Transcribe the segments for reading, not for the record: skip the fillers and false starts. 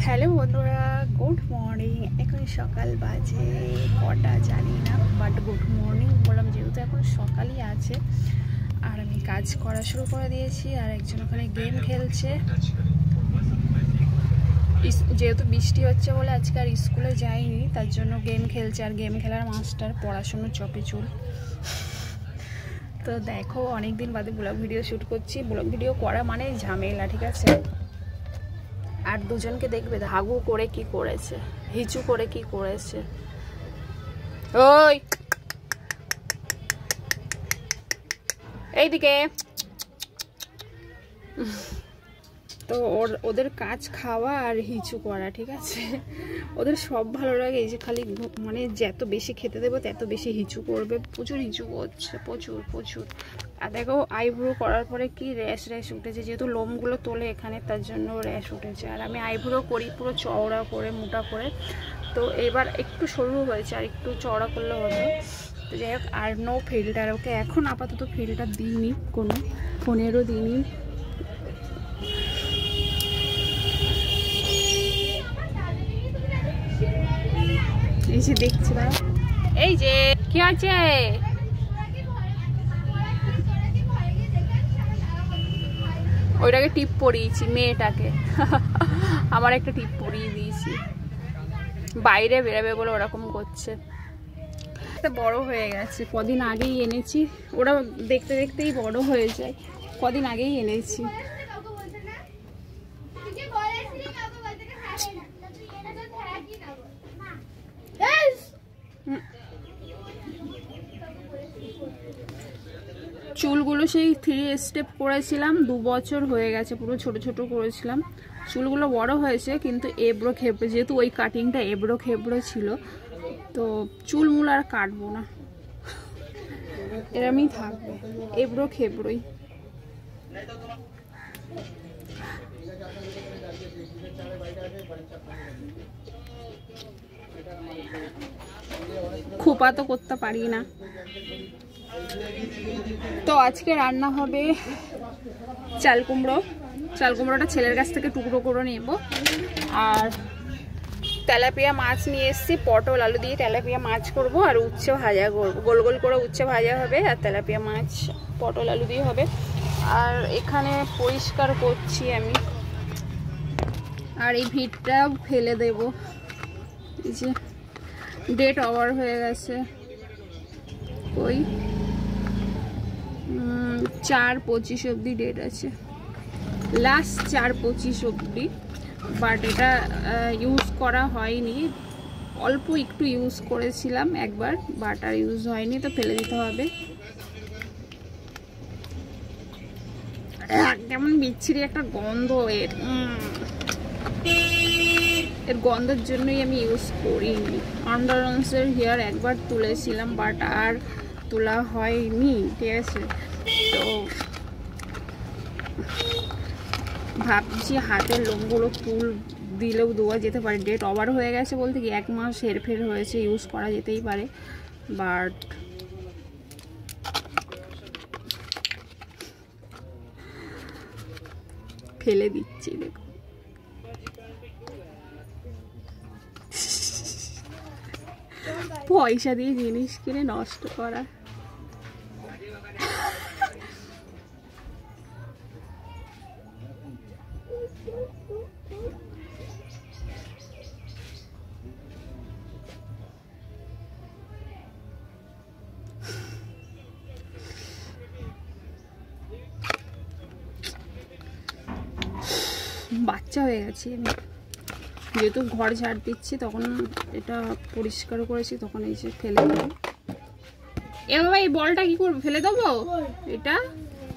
Hello বন্ধুরা, good morning. এখন সকাল বাজে কটা জানি না, বাট গুড মর্নিং বললাম যেহেতু এখন সকালই আছে। আর আমি কাজ করা শুরু করে দিয়েছি, আর একজন ওখানে গেম খেলছে। যেহেতু বৃষ্টি হচ্ছে বলে আজকে আর স্কুলে যাইনি, তার জন্য গেম খেলছে। আর গেম খেলার মাস্টার, পড়াশুনো চপে চুল। তো দেখো, অনেকদিন বাদে ব্লগ ভিডিও শ্যুট করছি। ব্লগ ভিডিও করা মানে ঝামেলা, ঠিক আছে। আর দুজনকে দেখবে হাগু করে কি করেছে, হিচু করে কি করেছে। ওই এইদিকে। তো ওদের কাজ খাওয়া আর হিচু করা, ঠিক আছে। ওদের সব ভালো লাগে, এই যে খালি মানে যত বেশি খেতে দেবো তত বেশি হিচু করবে। প্রচুর হিচু করছে, প্রচুর প্রচুর। আর দেখো, আইব্রো করার পরে কি র্যাশ উঠেছে, যেহেতু লোমগুলো তোলে এখানে, তার জন্য র্যাশ উঠেছে। আর আমি আইব্রো করি পুরো চওড়া করে, মোটা করে। তো এবার একটু সরু হয়েছে, আর একটু চওড়া করলে হবে। তো যাই হোক, আর নো ফিল্টার। ওকে এখন আপাতত ফিল্টার দিইনি, কোনো ফোনেরও দিইনি। এই যে দেখছি না, এই যে কি আছে, ওইটাকে টিপ পরিয়েছি মেয়েটাকে। আমার একটা টিপ পরিয়ে দিয়েছি, বাইরে বেরোবে বলে ওরকম করছে। বড় হয়ে গেছে, কদিন আগেই এনেছি। ওরা দেখতে দেখতেই বড় হয়ে যায়, কদিন আগেই এনেছি। চুলগুলো সেই 3 স্টেপ করেছিলাম, 2 বছর হয়ে গেছে, পুরো ছোট ছোট করেছিলাম। চুলগুলো বড় হয়েছে, কিন্তু এবড়ো খেবড়ো, যেহেতু ওই কাটিংটা এবড়ো খেবড়ো ছিল, তো চুল মূল আর কাটবো না, এরমই থাকবে, এবড়ো খেবড়োই। খোপা তো করতে পারি না। তো আজকে রান্না হবে চাল কুমড়ো। চাল কুমড়োটা ছেলের কাছ থেকে টুকরো করে নেব। আর তেলাপিয়া মাছ নিয়ে এসেছি, পটল আলু দিয়ে তেলাপিয়া মাছ করব। আর উচ্ছে ভাজা করবো, গোল গোল করে উচ্ছে ভাজা হবে, আর তেলাপিয়া মাছ পটল আলু দিয়ে হবে। আর এখানে পরিষ্কার করছি আমি, আর এই ভিড়টা ফেলে দেব। এই যে ডেট ওভার হয়ে গেছে, ওই 4/25 অবধি ডেট আছে, লাস্ট 4/25 অবধি। বাট এটা ইউজ করা হয়নি, অল্প একটু ইউজ করেছিলাম একবার, বাট আর ইউজ হয়নি, তো ফেলে দিতে হবে। কেমন বিচ্ছিরি একটা গন্ধ এর গন্ধের জন্যই আমি ইউজ করিনি। আন্ডারআর্মসের হেয়ার একবার তুলেছিলাম, বাট আর তোলা হয়নি, ঠিক আছে। তো ভাবছি হাতের লোমগুলো তুল দিলেও দেওয়া যেতে পারে। ডেট ওভার হয়ে গেছে বলতে কি 1 মাস হেরফের হয়েছে, ইউজ করা যেতেই পারে, বাট ফেলে দিচ্ছি। দেখো, পয়সা দিয়ে জিনিস কিনে নষ্ট করা। বাচ্চা হয়ে গেছি আমি, যেহেতু ঘর ঝাড় দিচ্ছি, তখন এটা পরিষ্কার করেছি, তখন এই যে ফেলে দেবো। এ বাবা, এই বলটা কি করবো, ফেলে দেবো? এটা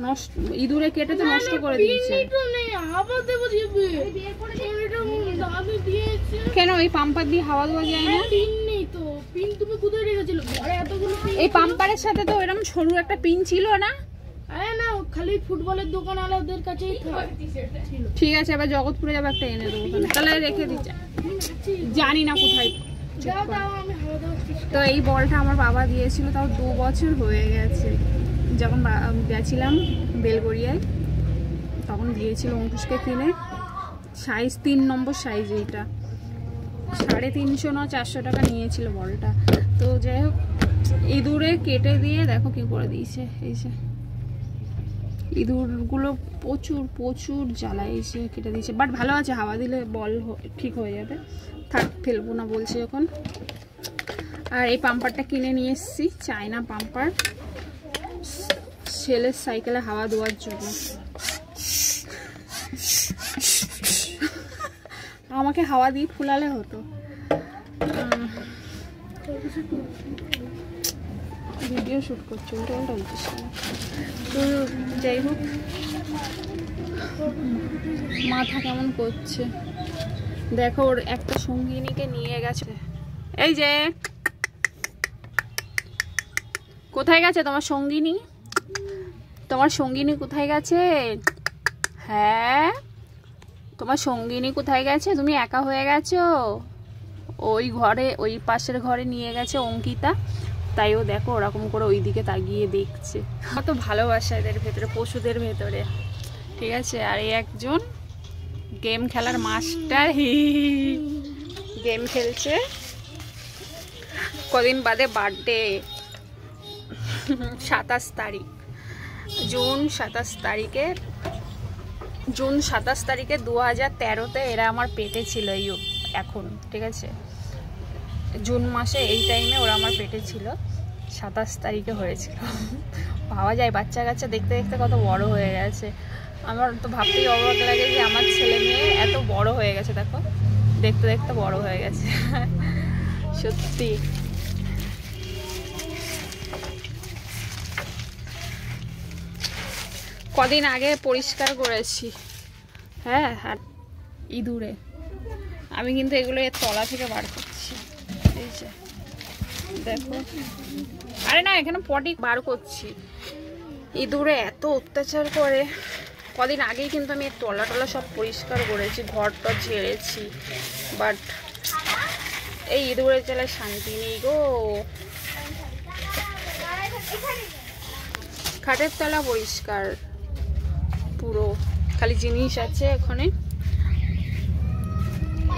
নষ্ট, ইঁদুরে কেটে তো নষ্ট করে দিয়েছে। কেন এই পাম্পার দিয়ে হাওয়া দেওয়া যায় না? এই পাম্পারের সাথে তো এরকম সরু একটা পিন ছিল না? না, খালি ফুটবলের দোকান আলাদের কাছেই ছিল। ঠিক আছে, এবার জগৎপুরে যাবো, একটা এনে দেবো, তাহলে রেখে দিচ্ছি, জানি না কোথায়। তো এই বলটা আমার বাবা দিয়েছিল, তাও 2 বছর হয়ে গেছে। যখন গেছিলাম বেলগড়িয়ায়, তখন দিয়েছিল অঙ্কুশকে কিনে। সাইজ 3 নম্বর সাইজ। এইটা 350 না 400 টাকা নিয়েছিল বলটা। তো যাই হোক ইঁদুরে কেটে দিয়ে দেখো কি করে দিয়েছে। এই যে ইঁদুরগুলো প্রচুর প্রচুর জ্বালায়, এসে কেটে দিয়েছে। বাট ভালো আছে, হাওয়া দিলে বল ঠিক হয়ে যাবে। থাক, ফেলবো না বলছি এখন। আর এই পাম্পারটা কিনে নিয়ে এসেছি, চায়না পাম্পার, ছেলের সাইকেলে হাওয়া দেওয়ার জন্য। আমাকে হাওয়া দিয়ে ফুলালে হতো। ভিডিও শুট করছি, উল্টো উল্টো বলছিস। তো যাই হোক, মাথা কেমন করছে দেখো। ওর একটা সঙ্গিনীকে নিয়ে গেছে। এই যে কোথায় গেছে তোমার সঙ্গিনী? তোমার সঙ্গিনী কোথায় গেছে? হ্যাঁ, তোমার সঙ্গিনী কোথায় গেছে? তুমি একা হয়ে গেছো। ওই ঘরে, ওই পাশের ঘরে নিয়ে গেছে অঙ্কিতা, তাই ও দেখো ওরকম করে ওই দিকে তাকিয়ে দেখছে। কত ভালোবাসা এদের ভেতরে, পশুদের ভেতরে, ঠিক আছে। আর এই একজন গেম খেলার মাস্টার, গেম খেলছে। কদিন বাদে বার্থডে, 27 তারিখ, জুন 27 তারিখে, জুন 27 তারিখে 2013-তে এরা আমার পেটে ছিল। এই এখন, ঠিক আছে, জুন মাসে এই টাইমে ওরা আমার পেটে ছিল, 27 তারিখে হয়েছিল। ভাবা যায় বাচ্চা কাচ্চা দেখতে দেখতে কত বড় হয়ে গেছে। আমার তো ভাবতেই অবাক লাগে যে আমার ছেলে মেয়ে এত বড় হয়ে গেছে। দেখো, দেখতে দেখতে বড় হয়ে গেছে সত্যি। কদিন আগে পরিষ্কার করেছি, হ্যাঁ। আর ইঁদুরে, আমি কিন্তু এগুলো এর তলা থেকে বার করছি, এই যে দেখো। আরে না, এখানে পটি বার করছি। ইঁদুরে এত অত্যাচার করে। কদিন আগেই কিন্তু আমি এর তলা টলা সব পরিষ্কার করেছি, ঘরটা ঝেড়েছি, বাট এই ইঁদুরের জ্বালায় শান্তি নেই গো। খাটের তলা পরিষ্কার পুরো, খালি জিনিস আছে ওখানে।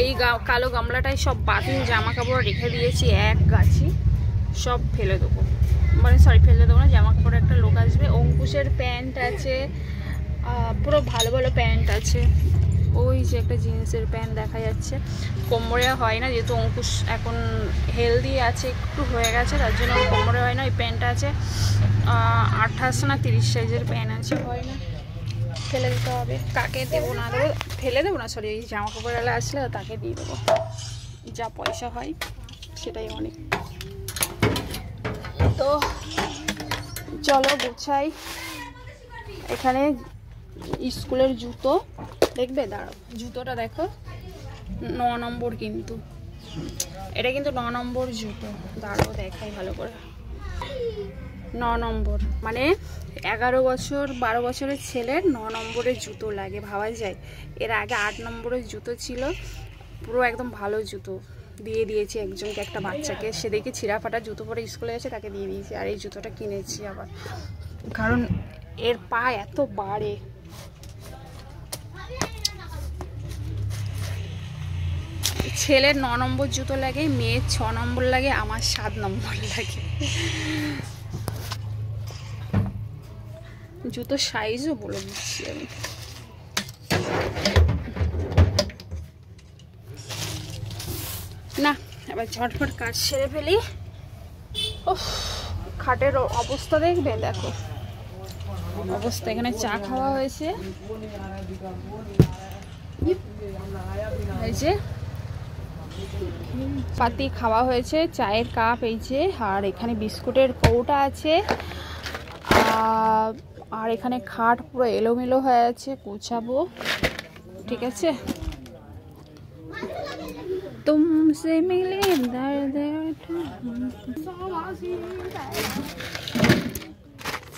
এই কালো গামলাটায় সব বাতিল জামা কাপড় রেখে দিয়েছি, এক গাছি, সব ফেলে দেবো। মানে সরি, ফেলে দেবো না, জামা কাপড় একটা লোক আসবে। অঙ্কুশের প্যান্ট আছে, পুরো ভালো ভালো প্যান্ট আছে। ওই যে একটা জিন্সের প্যান্ট দেখা যাচ্ছে, কোমরে হয় না, যেহেতু অঙ্কুশ এখন হেলদি আছে, একটু হয়ে গেছে, তার জন্য কোমরে হয় না। ওই প্যান্টটা আছে 28 না 30 সাইজের প্যান্ট আছে, হয় না, ফেলে দিতে হবে। কাকে দেবো না দেবো, ফেলে দেবো না, সরি, এই জামা কাপড়ওয়ালা আসলে তাকে দিয়ে দেবো, যা পয়সা হয় সেটাই অনেক। তো চলো গুছাই। এখানে স্কুলের জুতো দেখবে, দাঁড়াও, জুতোটা দেখো, 9 নম্বর কিন্তু, এটা কিন্তু 9 নম্বর জুতো। দাঁড়াও দেখাই ভালো করে, 9 নম্বর, মানে 11 বছর 12 বছরের ছেলের 9 নম্বরের জুতো লাগে, ভাবা যায়। এর আগে 8 নম্বরের জুতো ছিল, পুরো একদম ভালো জুতো দিয়ে দিয়েছি একজনকে, একটা বাচ্চাকে। সে দেখে ছিঁড়া ফাটা জুতো পরে স্কুলে এসে তাকে দিয়ে দিয়েছি। আর এই জুতোটা কিনেছি আবার, কারণ এর পা এত বাড়ে। ছেলের 9 নম্বর জুতো লাগে, মেয়ের 6 নম্বর লাগে, আমার 7 নম্বর লাগে। জুতো সাইজও বলে দিচ্ছি আমি। না, এবার ঝটফট কাজ সেরে ফেলি। খাটের অবস্থা দেখবে, দেখো অবস্থা। এখানে চা খাওয়া হয়েছে, এই যে পাতি খাওয়া হয়েছে, চায়ের কাপ এই যে, আর এখানে বিস্কুটের কৌটা আছে। আর এখানে খাট পুরো এলোমেলো হয়ে আছে, গুছাবো, ঠিক আছে। তুমসে মিলে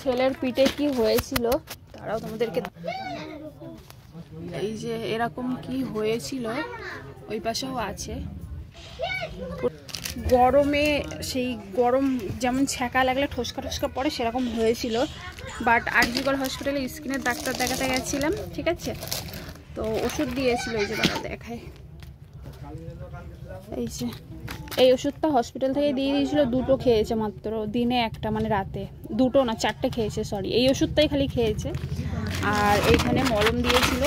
ছেলের পিঠে কি হয়েছিল তারাও তোমাদেরকে, এই যে এরকম কি হয়েছিল, ওই পাশেও আছে। গরমে সেই গরম যেমন ছ্যাঁকা লাগলে ঠোসকা ঠোসকা পড়ে, সেরকম হয়েছিল। বাট আরজিকর হসপিটালে স্কিনের ডাক্তার দেখাতে গেছিলাম, ঠিক আছে। তো ওষুধ দিয়েছিল, এই যে দাঁড়া দেখায়, এই যে এই ওষুধটা হসপিটাল থেকে দিয়ে দিয়েছিল, 2টো খেয়েছে মাত্র, দিনে একটা, মানে রাতে 2টো না 4টে খেয়েছে, সরি এই ওষুধটাই খালি খেয়েছে। আর এইখানে মলম দিয়েছিল,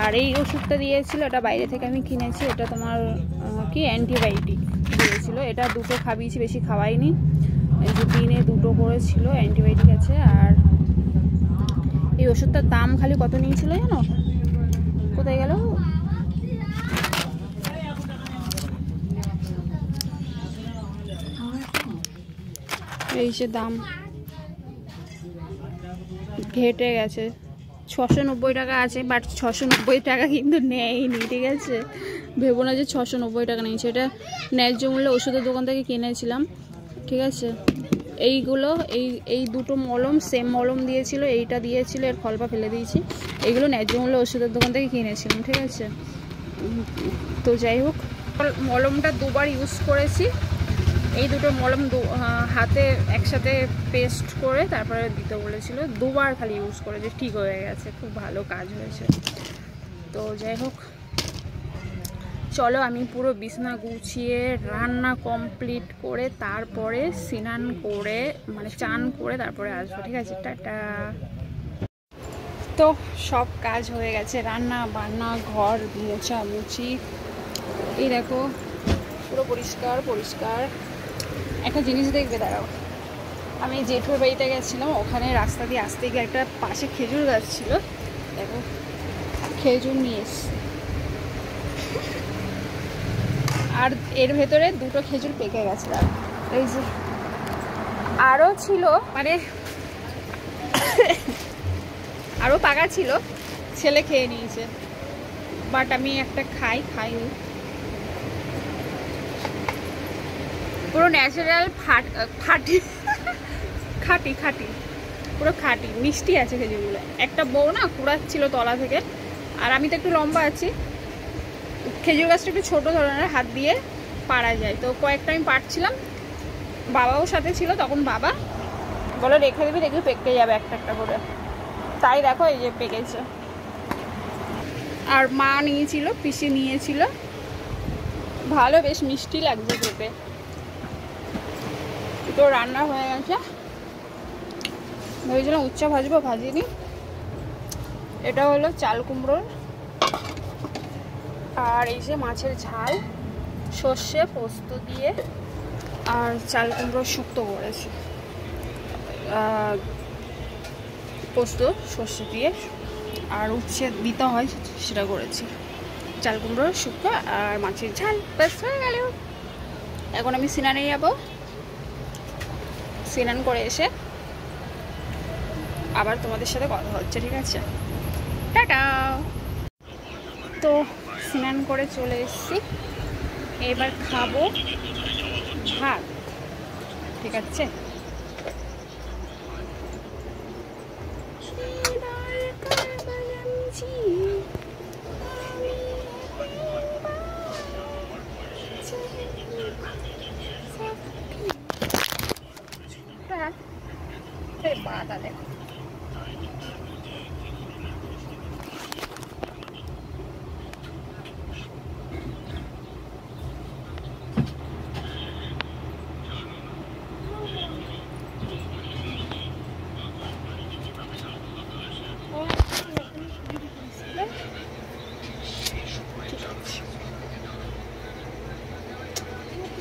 আর এই ওষুধটা দিয়েছিল, এটা বাইরে থেকে আমি কিনেছি, এটা তোমার কি অ্যান্টিবায়োটিক দিয়েছিল, এটা 2টো খাবিয়েছি, বেশি খাওয়াইনি, এই যে দিনে 2টো করেছিল, অ্যান্টিবায়োটিক আছে। আর এই ওষুধটার দাম খালি কত নিয়েছিল জানো? কোথায় গেল? এই যে দাম ঘেটে গেছে, 690 টাকা আছে, বাট 690 টাকা কিন্তু নেয়নি, ঠিক আছে? ভেবো না যে 690 টাকা নিয়েছে, এটা ন্যায্য মূল্যে ওষুধের দোকান থেকে কিনেছিলাম, ঠিক আছে? এইগুলো এই 2টো মলম সেম মলম দিয়েছিল, এইটা দিয়েছিল, এর ফলপা ফেলে দিয়েছি, এইগুলো ন্যায্য মূল্যে ওষুধের দোকান থেকে কিনেছিলাম, ঠিক আছে? তো যাই হোক, মলমটা 2বার ইউজ করেছি, এই 2টো মলম হাতে একসাথে পেস্ট করে তারপরে দিতে বলেছিল, 2বার খালি ইউজ করেছে, ঠিক হয়ে গেছে, খুব ভালো কাজ হয়েছে। তো যাই হোক, চলো আমি পুরো বিছনা গুছিয়ে রান্না কমপ্লিট করে তারপরে স্নান করে, মানে চান করে তারপরে আসবো, ঠিক আছে? টাটা। তো সব কাজ হয়ে গেছে, রান্না বান্না, ঘর মোছামুছি, এই দেখো পুরো পরিষ্কার পরিষ্কার। একটা জিনিস দেখবে, দাঁড়াও, আমি জেঠুর বাড়িতে গেছিলাম, ওখানে রাস্তা দিয়ে আসতে গিয়ে একটা পাশে খেজুর গাছ ছিল, দেখো খেজুর নিয়ে এসছি, আর এর ভেতরে 2টো খেজুর পেকে গেছে, এই যে আরও ছিল, মানে আরও পাকা ছিল, ছেলে খেয়ে নিয়েছে, বাট আমি একটা খাইনি। পুরো ন্যাচারাল খাঁটি পুরো খাঁটি, মিষ্টি আছে খেজুরগুলো। একটা বউ না কুড়াচ্ছিল তলা থেকে, আর আমি তো একটু লম্বা আছি, খেজুর গাছটা একটু ছোটো ধরনের, হাত দিয়ে পাড়া যায়, তো কয়েকটা আমি পাড়ছিলাম, বাবাও সাথে ছিল, তখন বাবা বলে রেখে দিবি, দেখবি পেকে যাবে একটা একটা করে, তাই দেখো এই যে পেকেছে। আর মা নিয়েছিল, পিসি নিয়েছিল, ভালো বেশ মিষ্টি লাগছে খেতে। তো রান্না হয়ে গেছে, ভেবেছিলাম উচ্চা ভাজবো, ভাজিনি। এটা হলো চাল কুমড়োর, আর এই যে মাছের ঝাল, সর্ষে পোস্ত দিয়ে, আর চাল কুমড়োর শুক্তো করেছি, পোস্ত সর্ষে দিয়ে, আর উচ্ছে দিতে হয় সেটা করেছি, চাল কুমড়োর শুক্তো আর মাছের ঝাল, ব্যাস হয়ে গেল। এখন আমি স্নানে যাবো, স্নান করে এসে আবার তোমাদের সাথে কথা হচ্ছে, ঠিক আছে? টাটা। তো স্নান করে চলে এসেছি, এবার খাবো ভাত, ঠিক আছে? বাতা দেখো,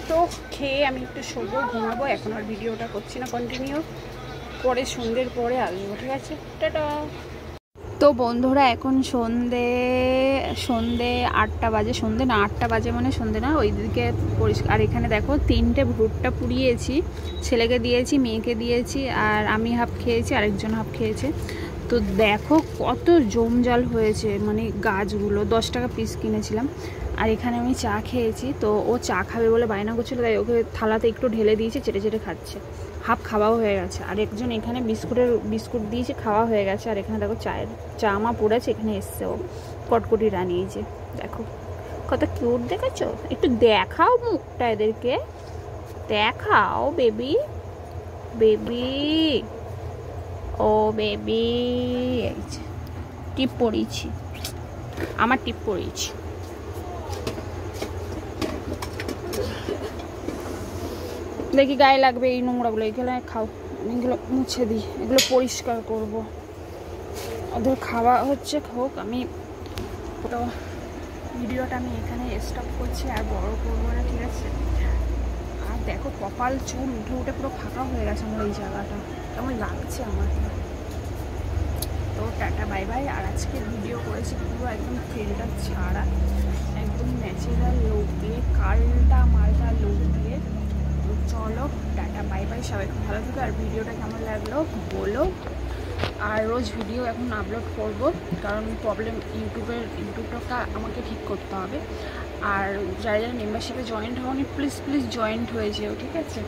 তো খেয়ে আমি একটু শোবো, ঘুমাবো, এখন আর ভিডিওটা করছি না কন্টিনিউ, পরে সন্ধ্যের পরে আসবো, ঠিক আছে? টাটা। তো বন্ধুরা এখন সন্ধে 8টা বাজে, সন্ধে না 8টা বাজে, মানে সন্ধে না, ওইদিকে পরিষ্কার। আর এখানে দেখো 3টে ভুট্টা পুড়িয়েছি, ছেলেকে দিয়েছি, মেয়েকে দিয়েছি, আর আমি হাফ খেয়েছি, আরেকজন হাফ খেয়েছে। তো দেখো কত জমজাল হয়েছে, মানে গাছগুলো 10 টাকা পিস কিনেছিলাম। আর এখানে আমি চা খেয়েছি, তো ও চা খাবে বলে বায়না করছিল, তাই ওকে থালাতে একটু ঢেলে দিয়েছে, চেটে চেটে খাচ্ছে, হাফ খাওয়াও হয়ে গেছে। আর একজন এখানে বিস্কুট দিয়েছে, খাওয়া হয়ে গেছে। আর এখানে দেখো চা মা পড়েছে, এখানে এসছে ও কটকটি রানী, এই যে দেখো কত কিউট দেখেছো, একটু দেখাও মুখটা এদেরকে, দেখাও বেবি, ও বেবি, টিপ পড়িয়েছি। আমার টিপ পড়িয়েছি। দেখি গায়ে লাগবে এই নোংরাগুলো, এগুলো খাও, এগুলো মুছে দিই, এগুলো পরিষ্কার করব। ওদের খাওয়া হচ্ছে, হোক। আমি তো ভিডিওটা আমি এখানে স্টপ করছি, আর বড় করবো না, ঠিক আছে? আর দেখো কপাল চুল উঠে উঠে পুরো ফাঁকা হয়ে গেছে আমার এই জায়গাটা, কেমন লাগছে আমার। তো টাটা বাই বাই। আর আজকে ভিডিও করেছি পুরো একদম ফিল্টার ছাড়া, একদম ন্যাচারাল লুক দিয়ে, কালটা মালটা লুক দিয়ে। তো চলো টাটা বাই বাই, সবাই খুব ভালো থাকো। আর ভিডিওটা কেমন লাগলো বলো। আর রোজ ভিডিও এখন আপলোড করব, কারণ প্রবলেম ইউটিউবটা আমাকে ঠিক করতে হবে। আর যারা যারা মেম্বারশিপে জয়েন্ট হওনি, প্লিজ জয়েন্ট হয়ে যেও, ঠিক আছে?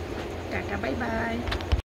Tata bye bye.